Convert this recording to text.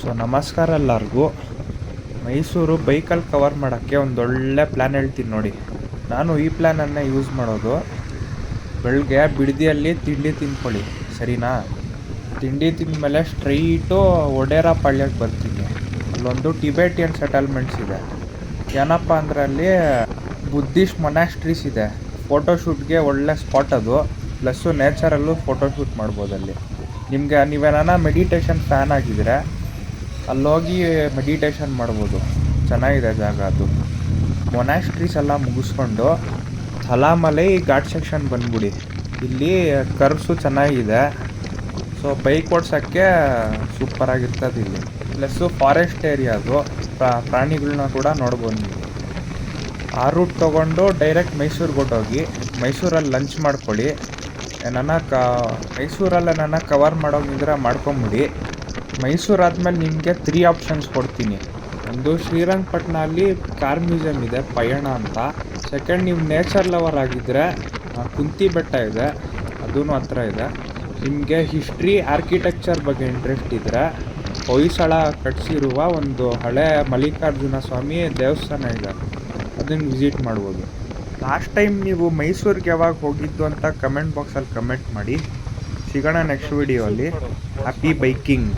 So ನಮಸ್ಕಾರ ಎಲ್ಲರಿಗೂ. ಮೈಸೂರು ಬೈಕಲ್ಲಿ ಕವರ್ ಮಾಡೋಕ್ಕೆ ಒಂದೊಳ್ಳೆ ಪ್ಲ್ಯಾನ್ ಹೇಳ್ತೀನಿ ನೋಡಿ. ನಾನು ಈ ಪ್ಲ್ಯಾನನ್ನು ಯೂಸ್ ಮಾಡೋದು. ಬೆಳಗ್ಗೆ ಬಿಡದಿಯಲ್ಲಿ ತಿಂಡಿ ತಿಂದ್ಕೊಳ್ಳಿ, ಸರಿನಾ? ತಿಂಡಿ ತಿಂದಮೇಲೆ ಸ್ಟ್ರೈಟು ಒಡೇರ ಪಾಳ್ಯಕ್ಕೆ ಬರ್ತೀನಿ. ಅಲ್ಲೊಂದು ಟಿಬೇಟಿಯನ್ ಸೆಟಲ್ಮೆಂಟ್ಸ್ ಇದೆ. ಏನಪ್ಪ ಅಂದರೆ ಅಲ್ಲಿ ಬುದ್ಧಿಸ್ಟ್ ಮೊನಾಸ್ಟ್ರೀಸ್ ಇದೆ. ಫೋಟೋಶೂಟ್ಗೆ ಒಳ್ಳೆ ಸ್ಪಾಟ್ ಅದು. ಪ್ಲಸ್ಸು ನೇಚರಲ್ಲೂ ಫೋಟೋಶೂಟ್ ಮಾಡ್ಬೋದು ಅಲ್ಲಿ. ನೀವೇನಾನ ಮೆಡಿಟೇಷನ್ ಫ್ಯಾನ್ ಆಗಿದ್ರೆ ಅಲ್ಲೋಗಿ ಮೆಡಿಟೇಷನ್ ಮಾಡ್ಬೋದು. ಚೆನ್ನಾಗಿದೆ ಜಾಗ ಅದು. ಮೊನಾಸ್ಟ್ರೀಸ್ ಎಲ್ಲ ಮುಗಿಸ್ಕೊಂಡು ಥಲಾಮಲೈ ಘಾಟ್ ಸೆಕ್ಷನ್ ಬಂದ್ಬಿಡಿ. ಇಲ್ಲಿ ಕರ್ವ್ಸು ಚೆನ್ನಾಗಿದೆ. ಸೊ ಬೈಕ್ ಓಡ್ಸೋಕ್ಕೆ ಸೂಪರಾಗಿರ್ತದೆ ಇಲ್ಲಿ. ಪ್ಲಸ್ಸು ಫಾರೆಸ್ಟ್ ಏರಿಯಾ ಅದು. ಪ್ರಾಣಿಗಳನ್ನ ಕೂಡ ನೋಡ್ಬೋದು ನೀವು. ಆ ರೂಟ್ ತೊಗೊಂಡು ಡೈರೆಕ್ಟ್ ಮೈಸೂರಿಗೆ ಹೊಟ್ಟೋಗಿ ಮೈಸೂರಲ್ಲಿ ಲಂಚ್ ಮಾಡ್ಕೊಳ್ಳಿ. ಮೈಸೂರಲ್ಲೇ ಕವರ್ ಮಾಡೋಂಗಿದ್ರೆ ಮಾಡ್ಕೊಂಬಿಡಿ. ಮೈಸೂರಾದ್ಮೇಲೆ ನಿಮಗೆ 3 ಆಪ್ಷನ್ಸ್ ಕೊಡ್ತೀನಿ. ಒಂದು ಶ್ರೀರಂಗಪಟ್ಟಣ ಅಲ್ಲಿ ಕಾರ್ ಮ್ಯೂಸಿಯಮ್ ಇದೆ, ಪಯಣ ಅಂತ. ಸೆಕೆಂಡ್, ನೀವು ನೇಚರ್ ಲವರ್ ಆಗಿದ್ದರೆ ಕುಂತಿ ಬೆಟ್ಟ ಇದೆ, ಅದೂ ಹತ್ರ ಇದೆ. ನಿಮಗೆ ಹಿಸ್ಟ್ರಿ ಆರ್ಕಿಟೆಕ್ಚರ್ ಬಗ್ಗೆ ಇಂಟ್ರೆಸ್ಟ್ ಇದ್ದರೆ ಹೊಯ್ಸಳ ಕಟ್ಟಿಸಿರುವ ಒಂದು ಹಳೆ ಮಲ್ಲಿಕಾರ್ಜುನ ಸ್ವಾಮಿ ದೇವಸ್ಥಾನ ಇದೆ, ಅದನ್ನು ವಿಸಿಟ್ ಮಾಡ್ಬೋದು. ಲಾಸ್ಟ್ ಟೈಮ್ ನೀವು ಮೈಸೂರಿಗೆ ಯಾವಾಗ ಹೋಗಿದ್ದು ಅಂತ ಕಮೆಂಟ್ ಬಾಕ್ಸಲ್ಲಿ ಕಮೆಂಟ್ ಮಾಡಿ. ಸಿಗೋಣ ನೆಕ್ಸ್ಟ್ ವಿಡಿಯೋ ಅಲ್ಲಿ. Happy biking.